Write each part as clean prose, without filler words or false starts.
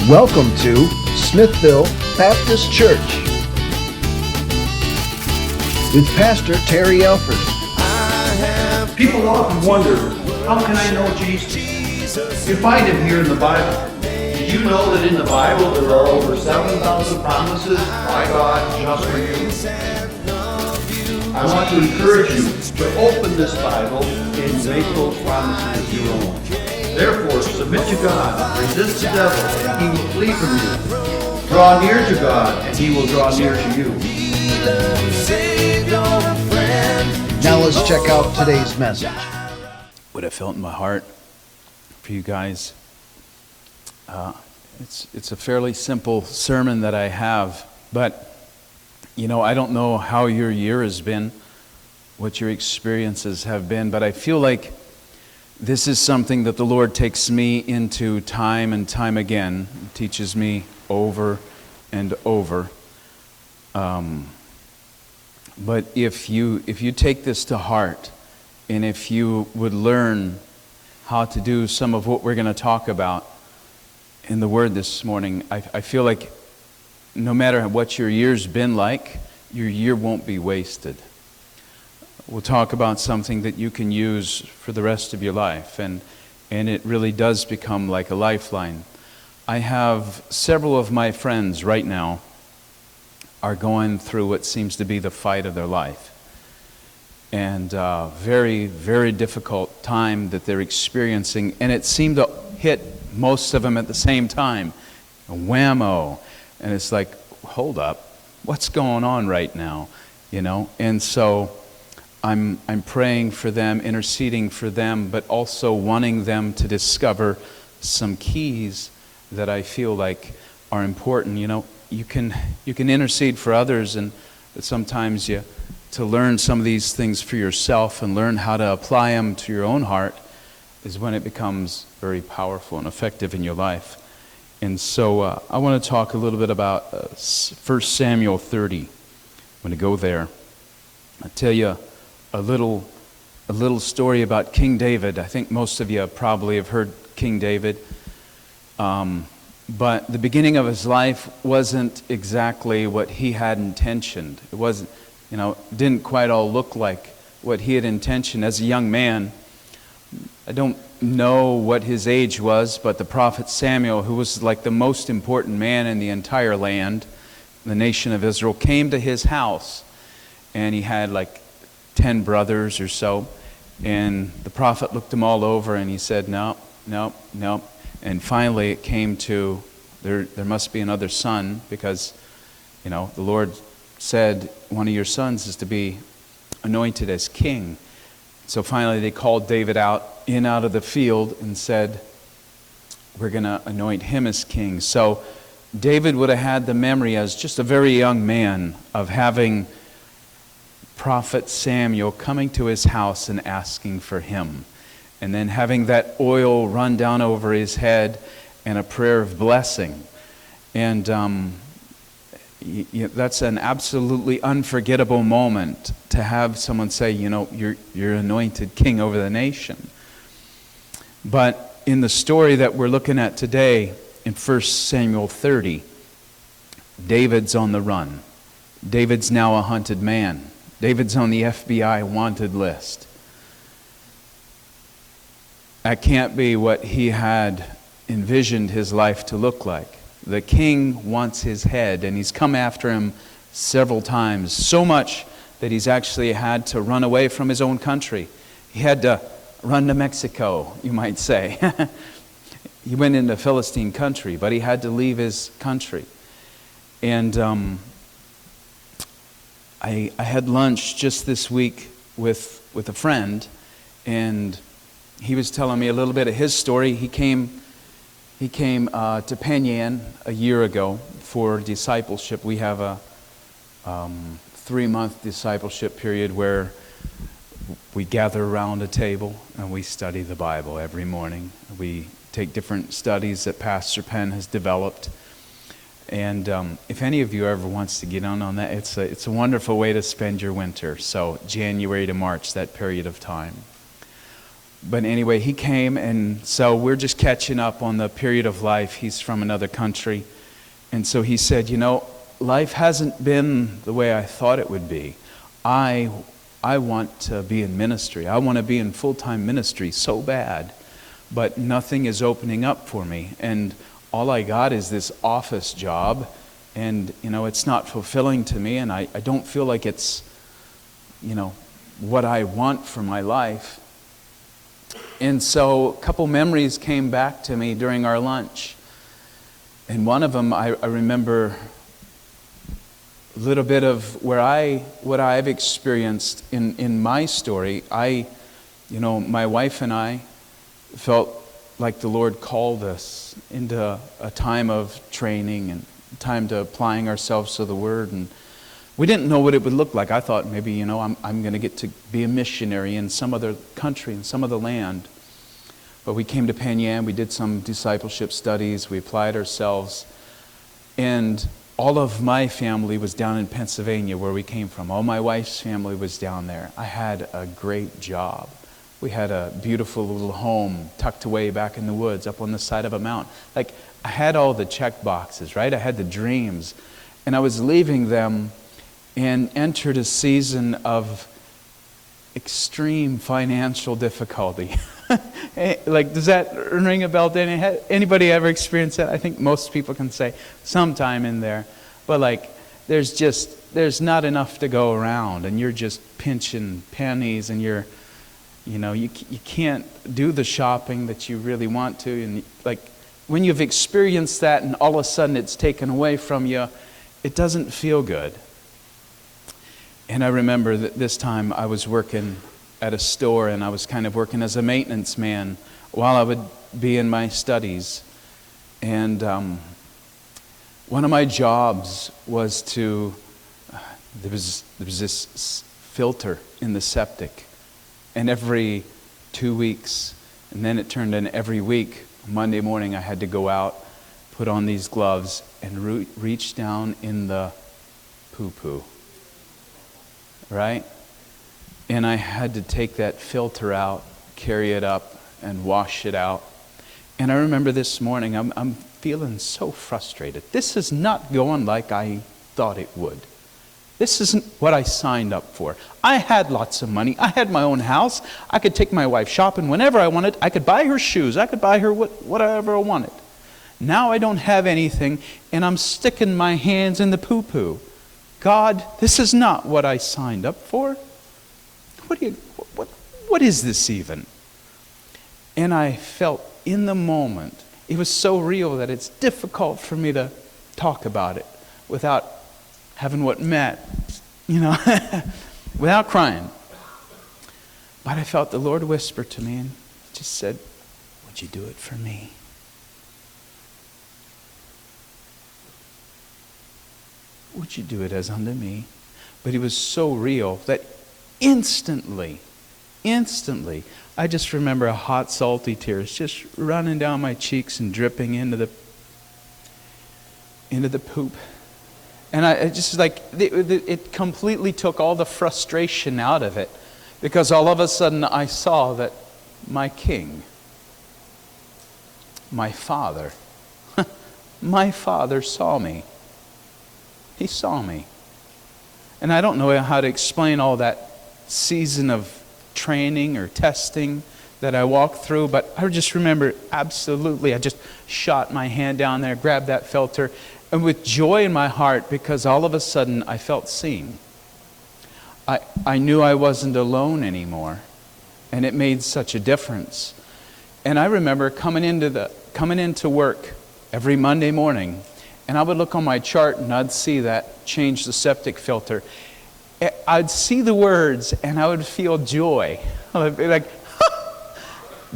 Welcome to Smithville Baptist Church with Pastor Terry Alford. People often wonder, how can I know Jesus? You find him here in the Bible. Did you know that in the Bible there are over 7,000 promises by God just for you? I want to encourage you to open this Bible and make those promises your own. Therefore, submit to God, resist the devil, and he will flee from you. Draw near to God, and he will draw near to you. Now let's check out today's message. What I felt in my heart for you guys. It's a fairly simple sermon that I have, but I don't know how your year has been, what your experiences have been, but I feel like this is something that the Lord takes me into time and time again, teaches me over and over. But if you take this to heart, and if you would learn how to do some of what we're going to talk about in the Word this morning, I feel like no matter what your year's been like, your year won't be wasted. We'll talk about something that you can use for the rest of your life, and it really does become like a lifeline. I have several of my friends right now are going through what seems to be the fight of their life. And very, very difficult time that they're experiencing, and it seemed to hit most of them at the same time. Whammo. And it's like, hold up, what's going on right now? And so I'm praying for them, interceding for them, but also wanting them to discover some keys that I feel like are important. You can intercede for others, but sometimes to learn some of these things for yourself and learn how to apply them to your own heart is when it becomes very powerful and effective in your life. And so I want to talk a little bit about 1 Samuel 30. I'm going to go there. I'll tell you a little story about King David. I think most of you probably have heard King David. But the beginning of his life wasn't exactly what he had intentioned. It wasn't, didn't quite all look like what he had intentioned. As a young man, I don't know what his age was, but the prophet Samuel, who was like the most important man in the entire land, the nation of Israel, came to his house, and he had like 10 brothers or so, and the prophet looked them all over and he said, no. And finally it came to, there must be another son, because the Lord said one of your sons is to be anointed as king. So finally they called David out of the field and said, we're going to anoint him as king. So David would have had the memory as just a very young man of having prophet Samuel coming to his house and asking for him, and then having that oil run down over his head and a prayer of blessing. And that's an absolutely unforgettable moment to have someone say, you're anointed king over the nation. But in the story that we're looking at today, in 1 Samuel 30, David's on the run. David's now a hunted man. David's on the FBI wanted list. That can't be what he had envisioned his life to look like. The king wants his head, and he's come after him several times, so much that he's actually had to run away from his own country. He had to run to Mexico, you might say. He went into Philistine country, but he had to leave his country. And I had lunch just this week with a friend, and he was telling me a little bit of his story. He came to Penn Yan a year ago for discipleship. We have a 3-month discipleship period where we gather around a table and we study the Bible every morning. We take different studies that Pastor Penn has developed. And if any of you ever wants to get on that, it's a wonderful way to spend your winter. So January to March, that period of time. But anyway, he came, and so we're just catching up on the period of life. He's from another country. And so he said, life hasn't been the way I thought it would be. I want to be in ministry. I want to be in full-time ministry so bad, but nothing is opening up for me. And all I got is this office job, and it's not fulfilling to me, and I don't feel like it's what I want for my life. And so a couple memories came back to me during our lunch. And one of them, I remember a little bit of what I've experienced in my story. My wife and I felt like the Lord called us into a time of training and time to applying ourselves to the Word. And we didn't know what it would look like. I thought maybe, I'm going to get to be a missionary in some other country, in some other land. But we came to Penn Yan, we did some discipleship studies, we applied ourselves. And all of my family was down in Pennsylvania, where we came from. All my wife's family was down there. I had a great job. We had a beautiful little home tucked away back in the woods up on the side of a mountain. Like, I had all the check boxes, right? I had the dreams. And I was leaving them and entered a season of extreme financial difficulty. Like, does that ring a bell to anybody ever experienced that? I think most people can say sometime in there. But like, there's not enough to go around, and you're just pinching pennies, and you can't do the shopping that you really want to. And like, when you've experienced that and all of a sudden it's taken away from you, it doesn't feel good. And I remember that this time I was working at a store, and I was kind of working as a maintenance man while I would be in my studies. And one of my jobs was there was this filter in the septic, and every 2 weeks, and then it turned in every week, Monday morning I had to go out, put on these gloves, and reach down in the poo-poo. Right? And I had to take that filter out, carry it up, and wash it out. And I remember this morning, I'm feeling so frustrated. This is not going like I thought it would. This isn't what I signed up for. I had lots of money. I had my own house. I could take my wife shopping whenever I wanted. I could buy her shoes. I could buy her whatever I wanted. Now I don't have anything, and I'm sticking my hands in the poo-poo. God, this is not what I signed up for. What is this even? And I felt in the moment, it was so real that it's difficult for me to talk about it without having what met, without crying. But I felt the Lord whisper to me and just said, would you do it for me? Would you do it as unto me? But it was so real that instantly, I just remember a hot, salty tears just running down my cheeks and dripping into the poop. And I just it completely took all the frustration out of it, because all of a sudden I saw that my King, my Father, my Father saw me. He saw me. And I don't know how to explain all that season of training or testing that I walked through, but I just remember absolutely, I just shot my hand down there, grabbed that filter, and with joy in my heart, because all of a sudden I felt seen. I knew I wasn't alone anymore, and it made such a difference. And I remember coming into work every Monday morning, and I would look on my chart and I'd see that change the septic filter. I'd see the words and I would feel joy. I'd be like,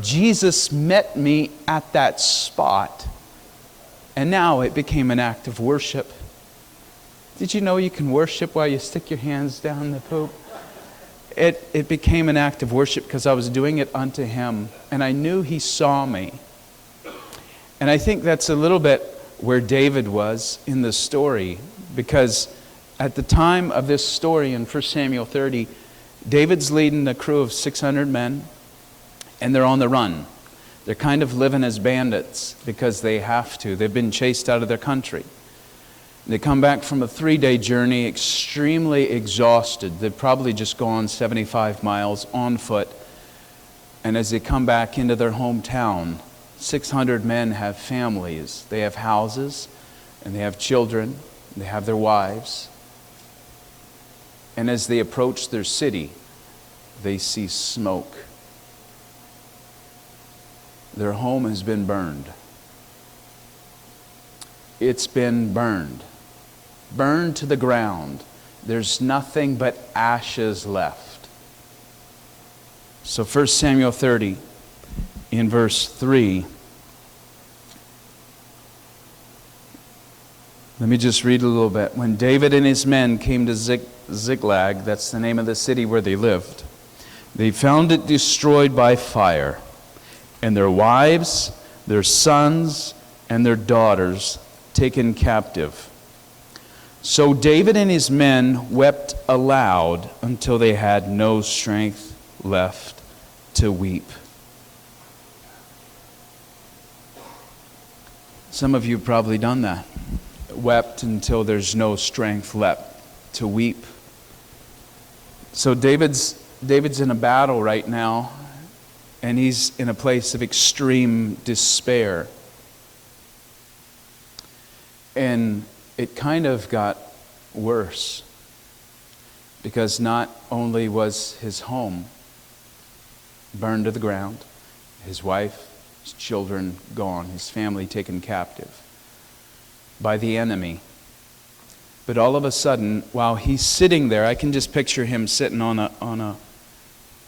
Jesus met me at that spot. And now it became an act of worship. Did you know you can worship while you stick your hands down the poop? It became an act of worship because I was doing it unto Him. And I knew He saw me. And I think that's a little bit where David was in the story, because at the time of this story in 1 Samuel 30, David's leading a crew of 600 men, and they're on the run. They're kind of living as bandits because they have to. They've been chased out of their country. They come back from a 3-day journey extremely exhausted. They've probably just gone 75 miles on foot. And as they come back into their hometown, 600 men have families. They have houses, and they have children, and they have their wives. And as they approach their city, they see smoke. Their home has been burned. It's been burned. Burned to the ground. There's nothing but ashes left. So 1 Samuel 30, in verse 3, let me just read a little bit. When David and his men came to Ziklag, that's the name of the city where they lived, they found it destroyed by fire, and their wives, their sons, and their daughters taken captive. So David and his men wept aloud until they had no strength left to weep. Some of you have probably done that. Wept until there's no strength left to weep. So David's in a battle right now, and he's in a place of extreme despair. And it kind of got worse, because not only was his home burned to the ground, his wife, his children gone, his family taken captive by the enemy, but all of a sudden, while he's sitting there, I can just picture him sitting on a.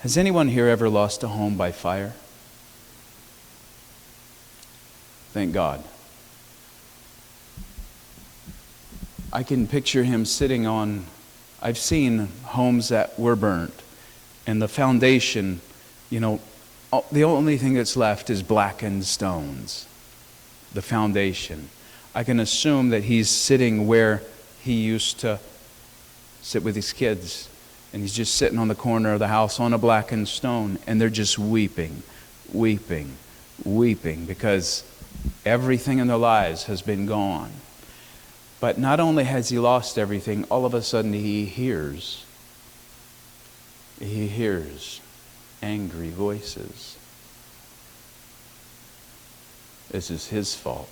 Has anyone here ever lost a home by fire? Thank God. I can picture him sitting on, I've seen homes that were burnt, and the foundation, the only thing that's left is blackened stones. The foundation. I can assume that he's sitting where he used to sit with his kids, and he's just sitting on the corner of the house on a blackened stone, and they're just weeping, because everything in their lives has been gone. But not only has he lost everything, all of a sudden he hears angry voices. This is his fault.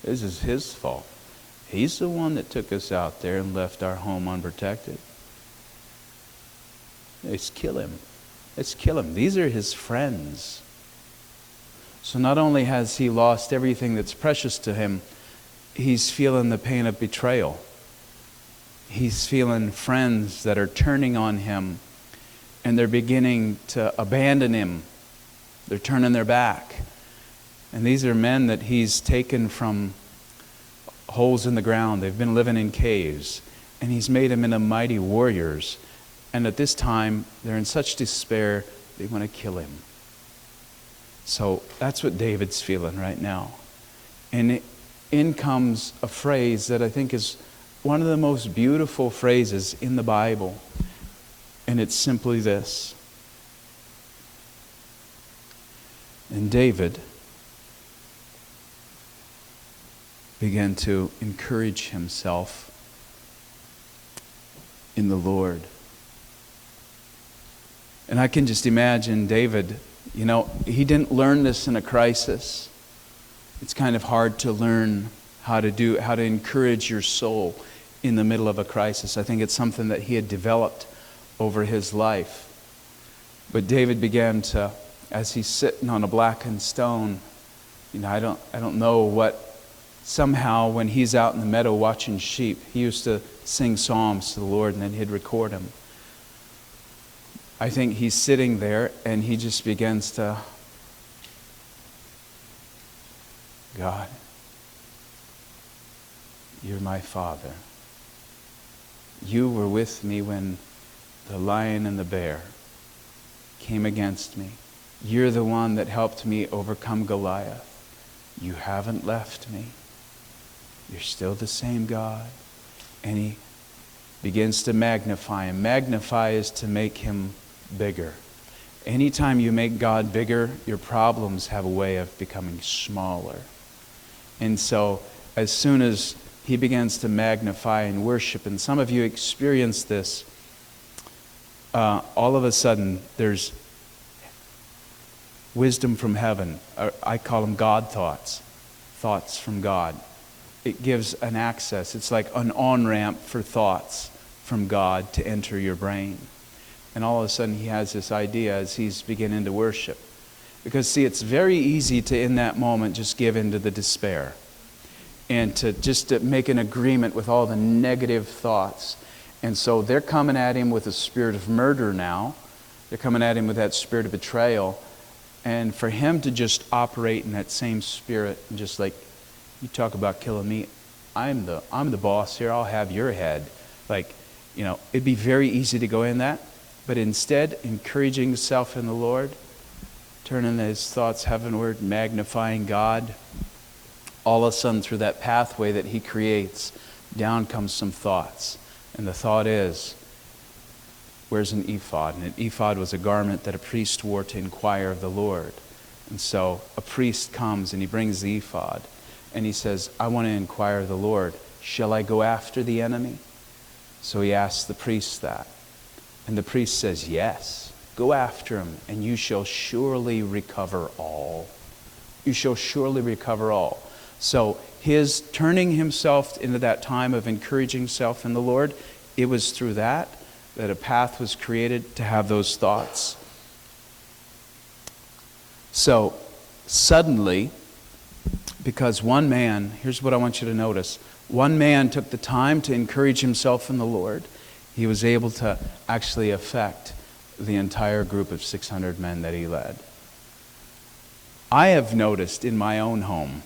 This is his fault. He's the one that took us out there and left our home unprotected. Let's kill him. Let's kill him. These are his friends. So not only has he lost everything that's precious to him, he's feeling the pain of betrayal. He's feeling friends that are turning on him, and they're beginning to abandon him. They're turning their back. And these are men that he's taken from holes in the ground. They've been living in caves, and he's made them into mighty warriors. And at this time, they're in such despair, they want to kill him. So that's what David's feeling right now. And in comes a phrase that I think is one of the most beautiful phrases in the Bible. And it's simply this. And David began to encourage himself in the Lord. And I can just imagine David, he didn't learn this in a crisis. It's kind of hard to learn how to encourage your soul in the middle of a crisis. I think it's something that he had developed over his life. But David began to, as he's sitting on a blackened stone, I don't know what, somehow when he's out in the meadow watching sheep, he used to sing psalms to the Lord, and then he'd record them. I think he's sitting there and he just begins to, God, you're my Father. You were with me when the lion and the bear came against me. You're the one that helped me overcome Goliath. You haven't left me. You're still the same God. And he begins to magnify him. Magnify is to make him bigger. Anytime you make God bigger, your problems have a way of becoming smaller. And so as soon as he begins to magnify and worship, and some of you experience this, all of a sudden there's wisdom from heaven. I call them God thoughts, thoughts from God. It gives an access. It's like an on-ramp for thoughts from God to enter your brain. And all of a sudden he has this idea as he's beginning to worship. Because see, it's very easy to, in that moment, just give into the despair. And to make an agreement with all the negative thoughts. And so they're coming at him with a spirit of murder now. They're coming at him with that spirit of betrayal. And for him to just operate in that same spirit, and just like, you talk about killing me, I'm the boss here, I'll have your head. Like, it'd be very easy to go in that. But instead, encouraging himself in the Lord, turning his thoughts heavenward, magnifying God, all of a sudden through that pathway that he creates, down comes some thoughts. And the thought is, where's an ephod? And an ephod was a garment that a priest wore to inquire of the Lord. And so a priest comes and he brings the ephod. And he says, I want to inquire of the Lord. Shall I go after the enemy? So he asks the priest that. And the priest says, yes, go after him, and you shall surely recover all. You shall surely recover all. So his turning himself into that time of encouraging himself in the Lord, it was through that a path was created to have those thoughts. So suddenly, because one man, here's what I want you to notice. One man took the time to encourage himself in the Lord. He was able to actually affect the entire group of 600 men that he led. I have noticed in my own home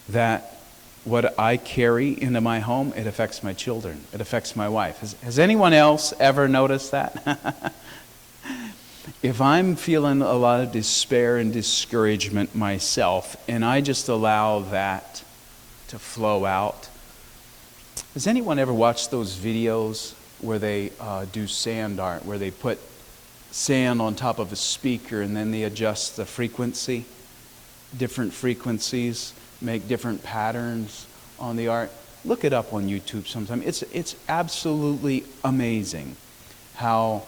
that what I carry into my home, it affects my children. It affects my wife. Has anyone else ever noticed that? If I'm feeling a lot of despair and discouragement myself, and I just allow that to flow out. Has anyone ever watched those videos where they do sand art, where they put sand on top of a speaker and then they adjust the frequency? Different frequencies make different patterns on the art. Look it up on YouTube sometime. It's absolutely amazing how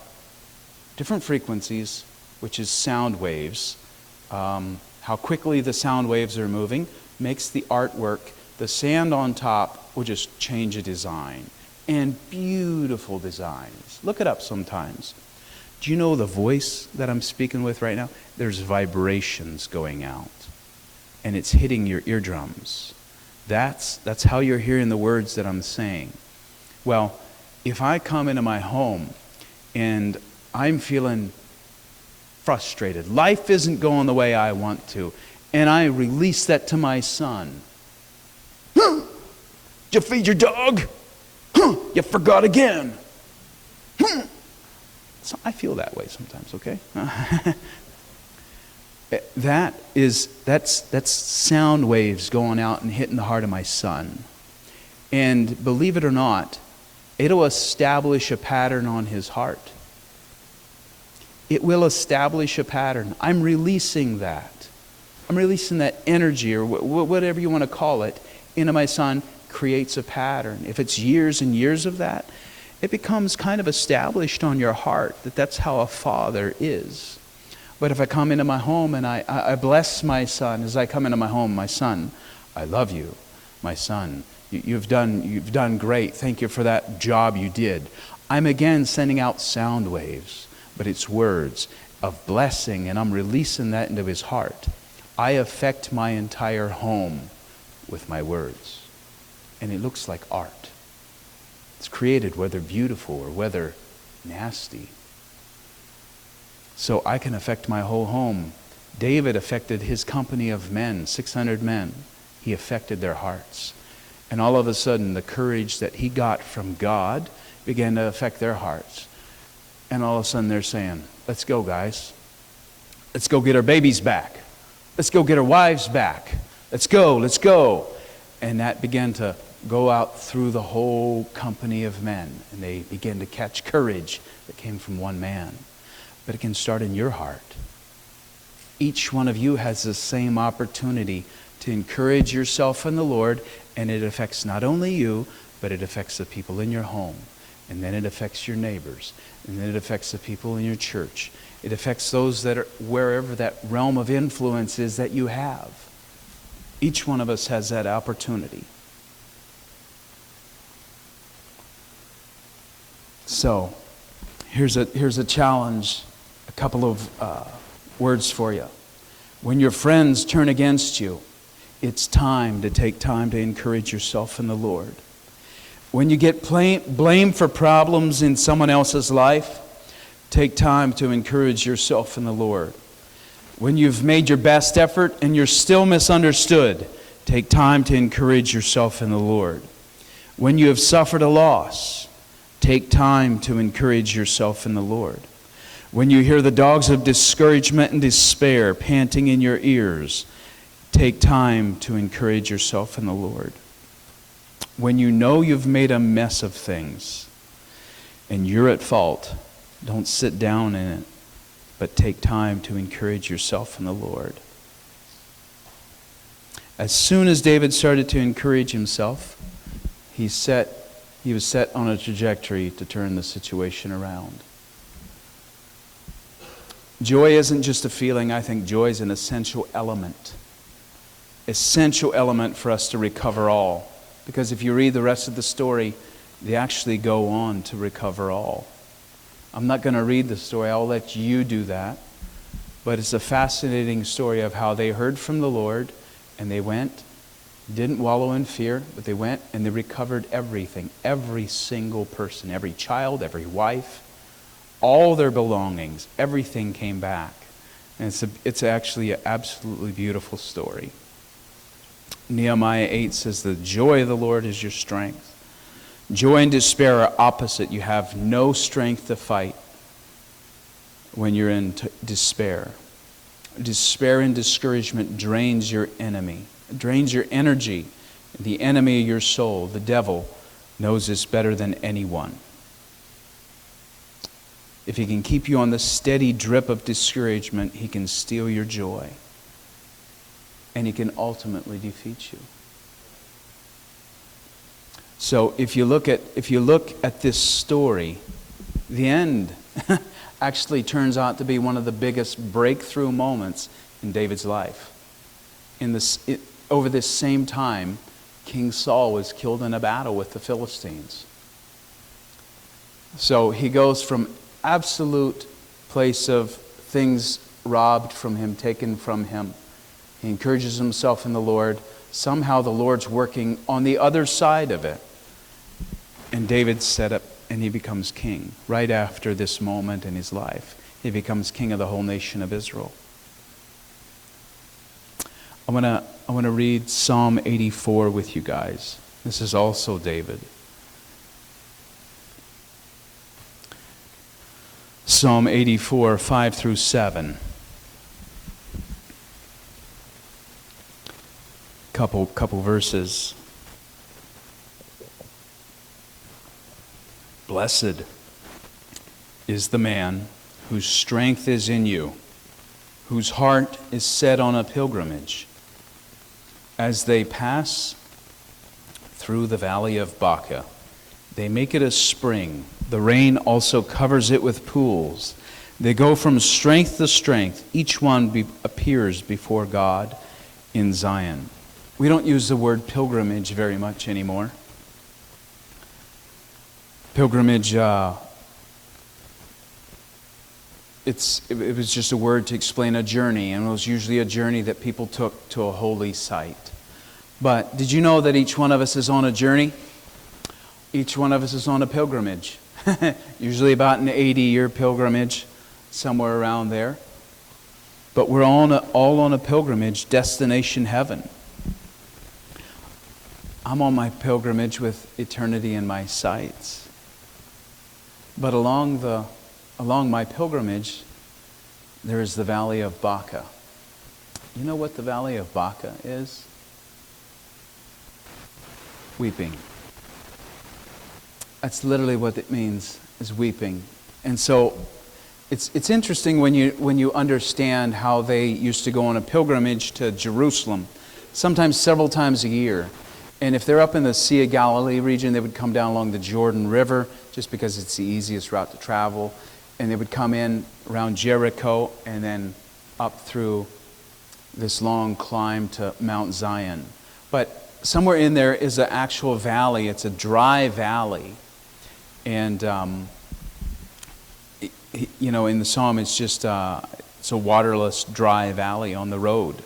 different frequencies, which is sound waves, how quickly the sound waves are moving, makes the artwork, the sand on top will just change a design. And beautiful designs. Look it up sometimes. Do you know the voice that I'm speaking with right now? There's vibrations going out. And it's hitting your eardrums. That's how you're hearing the words that I'm saying. Well, if I come into my home and I'm feeling frustrated, life isn't going the way I want to, and I release that to my son. Did you feed your dog? You forgot again. So I feel that way sometimes, okay? That's sound waves going out and hitting the heart of my son. And believe it or not, it'll establish a pattern on his heart. It will establish a pattern. I'm releasing that. I'm releasing that energy, or whatever you want to call it, into my son. Creates a pattern. If it's years and years of that, it becomes kind of established on your heart that that's how a father is. But if I come into my home and I bless my son as I come into my home, my son, I love you, my son. You've done great. Thank you for that job you did. I'm again sending out sound waves, but it's words of blessing, and I'm releasing that into his heart. I affect my entire home with my words. And it looks like art. It's created whether beautiful or whether nasty. So I can affect my whole home. David affected his company of men, 600 men. He affected their hearts. And all of a sudden, the courage that he got from God began to affect their hearts. And all of a sudden, they're saying, let's go, guys. Let's go get our babies back. Let's go get our wives back. Let's go. And that began to go out through the whole company of men. And they began to catch courage that came from one man. but it can start in your heart. Each one of you has the same opportunity to encourage yourself in the Lord, and it affects not only you, but it affects the people in your home, and then it affects your neighbors, and then it affects the people in your church. It affects those that are wherever that realm of influence is that you have. Each one of us has that opportunity. So, here's a challenge, a couple of words for you. When your friends turn against you, it's time to take time to encourage yourself in the Lord. When you get blamed for problems in someone else's life, take time to encourage yourself in the Lord. When you've made your best effort and you're still misunderstood, take time to encourage yourself in the Lord. When you have suffered a loss, take time to encourage yourself in the Lord. When you hear the dogs of discouragement and despair panting in your ears, take time to encourage yourself in the Lord. When you know you've made a mess of things and you're at fault, don't sit down in it, but take time to encourage yourself in the Lord. As soon as David started to encourage himself, he was set on a trajectory to turn the situation around. Joy isn't just a feeling. I think joy is an essential element. Essential element for us to recover all. Because if you read the rest of the story, they actually go on to recover all. I'm not going to read the story. I'll let you do that. But it's a fascinating story of how they heard from the Lord and they went, didn't wallow in fear, but they went and they recovered everything. Every single person, every child, every wife, all their belongings, everything came back. And it's actually an absolutely beautiful story. Nehemiah 8 says, the joy of the Lord is your strength. Joy and despair are opposite. You have no strength to fight when you're in despair. Despair and discouragement drains your enemy, drains your energy. The enemy of your soul, the devil, knows this better than anyone. If he can keep you on the steady drip of discouragement, he can steal your joy. And he can ultimately defeat you. So if you look at this story, the end actually turns out to be one of the biggest breakthrough moments in David's life. Over this same time, King Saul was killed in a battle with the Philistines. So he goes from absolute place of things robbed from him, taken from him. He encourages himself in the Lord. Somehow the Lord's working on the other side of it. And David's set up and he becomes king. Right after this moment in his life, he becomes king of the whole nation of Israel. I want to read Psalm 84 with you guys. This is also David. Psalm 84, 5 through 7. Couple verses. Blessed is the man whose strength is in you, whose heart is set on a pilgrimage. As they pass through the valley of Baka, they make it a spring. The rain also covers it with pools. They go from strength to strength. Each one appears before God in Zion. We don't use the word pilgrimage very much anymore. Pilgrimage, it was just a word to explain a journey, and it was usually a journey that people took to a holy site. But did you know that each one of us is on a journey? Each one of us is on a pilgrimage. Usually about an 80-year pilgrimage, somewhere around there. But we're all on a pilgrimage, destination heaven. I'm on my pilgrimage with eternity in my sights. But along my pilgrimage, there is the valley of Baka. You know what the valley of Baka is? Weeping. That's literally what it means, is weeping. And so It's interesting when you understand how they used to go on a pilgrimage to Jerusalem, sometimes several times a year. And if they're up in the Sea of Galilee region, they would come down along the Jordan River, just because it's the easiest route to travel. And they would come in around Jericho and then up through this long climb to Mount Zion. But somewhere in there is an actual valley. It's a dry valley. And, in the psalm, it's just it's a waterless, dry valley on the road.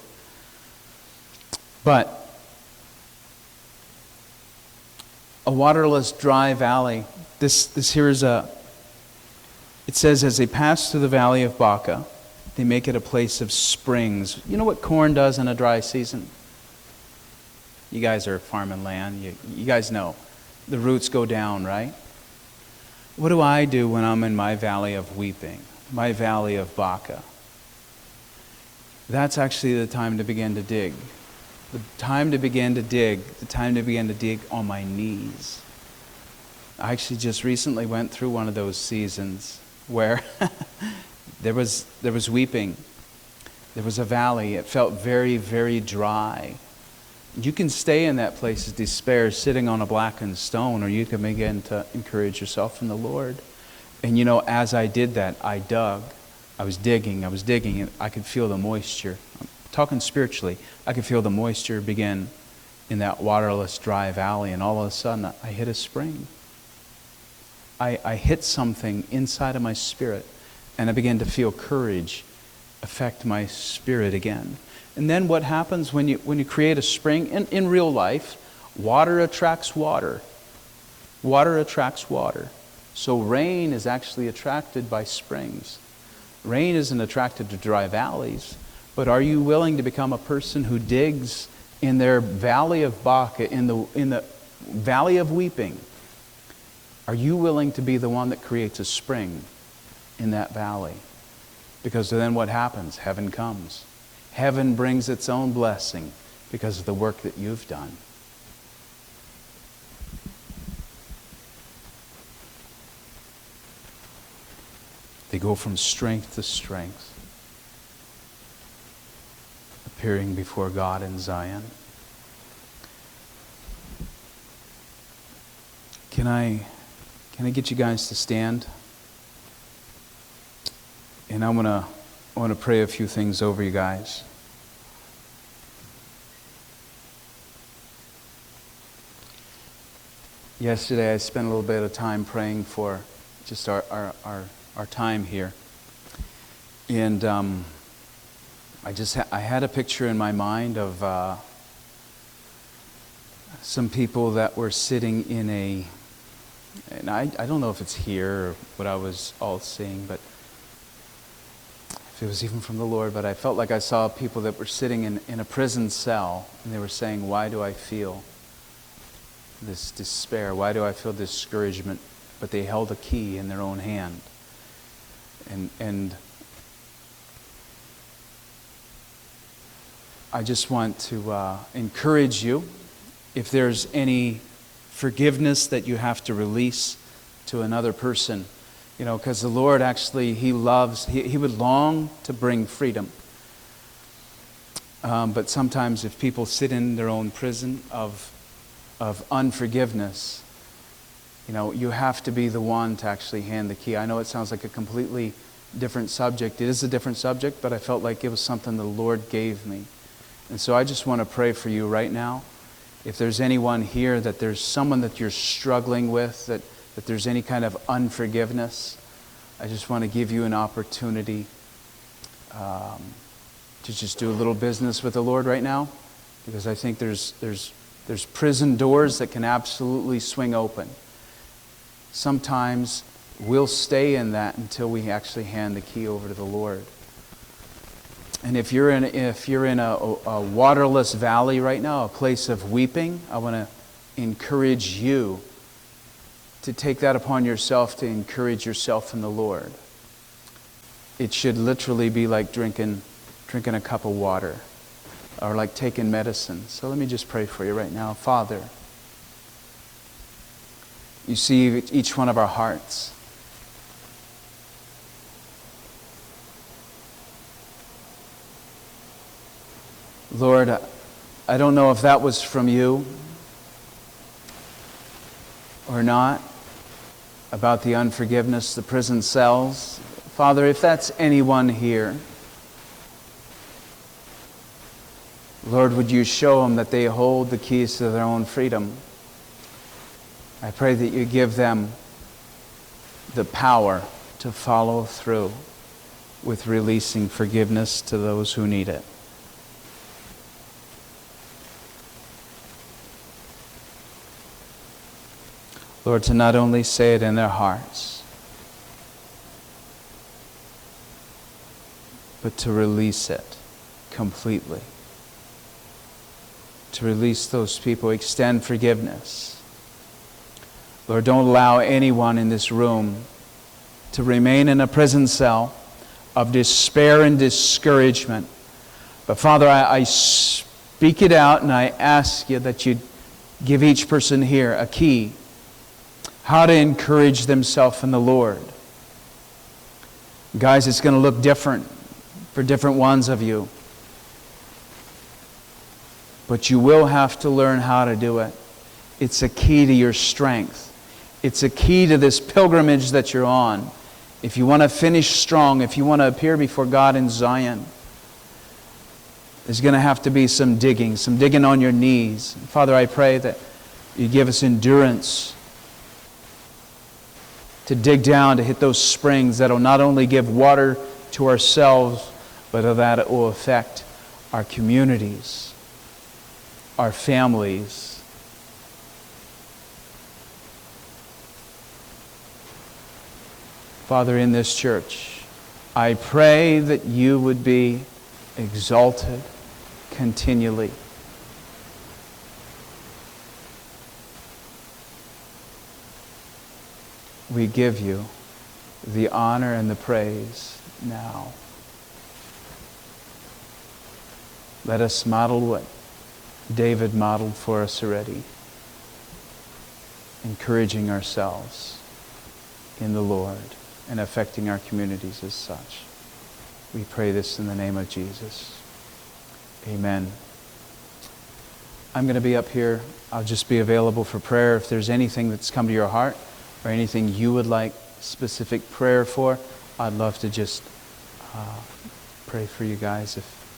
But a waterless, dry valley, this here is it says, as they pass through the valley of Baka, they make it a place of springs. You know what corn does in a dry season? You guys are farming land. You guys know. The roots go down, right? What do I do when I'm in my valley of weeping, my valley of Baka? That's actually the time to begin to dig. The time to begin to dig. The time to begin to dig on my knees. I actually just recently went through one of those seasons where there was weeping. There was a valley. It felt very, very dry. You can stay in that place of despair, sitting on a blackened stone, or you can begin to encourage yourself in the Lord. And as I did that, I dug. I was digging, and I could feel the moisture. I'm talking spiritually. I could feel the moisture begin in that waterless, dry valley, and all of a sudden, I hit a spring. I hit something inside of my spirit, and I began to feel courage affect my spirit again. And then what happens when you create a spring? In real life, water attracts water. Water attracts water. So rain is actually attracted by springs. Rain isn't attracted to dry valleys, but are you willing to become a person who digs in their valley of Baka, in the valley of weeping? Are you willing to be the one that creates a spring in that valley? Because then what happens? Heaven comes. Heaven brings its own blessing because of the work that you've done. They go from strength to strength, appearing before God in Zion. Can I get you guys to stand? And I want to pray a few things over you guys. Yesterday I spent a little bit of time praying for just our time here. And I had a picture in my mind of some people that were sitting in and I don't know if it's here or what I was all seeing, but if it was even from the Lord, but I felt like I saw people that were sitting in a prison cell, and they were saying, why do I feel this despair? Why do I feel discouragement? But they held a key in their own hand. And I just want to encourage you, if there's any forgiveness that you have to release to another person, because the Lord actually, He would long to bring freedom. But sometimes if people sit in their own prison of unforgiveness, you have to be the one to actually hand the key. I know it sounds like a completely different subject. It is a different subject, but I felt like it was something the Lord gave me. And so I just want to pray for you right now. If there's anyone here, that there's someone that you're struggling with, that there's any kind of unforgiveness, I just want to give you an opportunity to just do a little business with the Lord right now, because I think there's prison doors that can absolutely swing open. Sometimes we'll stay in that until we actually hand the key over to the Lord. And if you're in a waterless valley right now, a place of weeping, I want to encourage you to take that upon yourself, to encourage yourself in the Lord. It should literally be like drinking a cup of water, or like taking medicine. So let me just pray for you right now. Father, you see each one of our hearts. Lord, I don't know if that was from you or not, about the unforgiveness, the prison cells. Father, if that's anyone here, Lord, would you show them that they hold the keys to their own freedom? I pray that you give them the power to follow through with releasing forgiveness to those who need it. Lord, to not only say it in their hearts, but to release it completely. To release those people, extend forgiveness. Lord, don't allow anyone in this room to remain in a prison cell of despair and discouragement. But Father, I speak it out and I ask you that you give each person here a key how to encourage themselves in the Lord. Guys, it's going to look different for different ones of you. But you will have to learn how to do it. It's a key to your strength. It's a key to this pilgrimage that you're on. If you want to finish strong, if you want to appear before God in Zion, there's going to have to be some digging on your knees. Father, I pray that you give us endurance to dig down, to hit those springs that will not only give water to ourselves, but that it will affect our communities, our families. Father, in this church, I pray that you would be exalted continually. We give you the honor and the praise now. Let us model what David modeled for us already, encouraging ourselves in the Lord and affecting our communities as such. We pray this in the name of Jesus. Amen. I'm going to be up here. I'll just be available for prayer. If there's anything that's come to your heart or anything you would like specific prayer for, I'd love to just pray for you guys if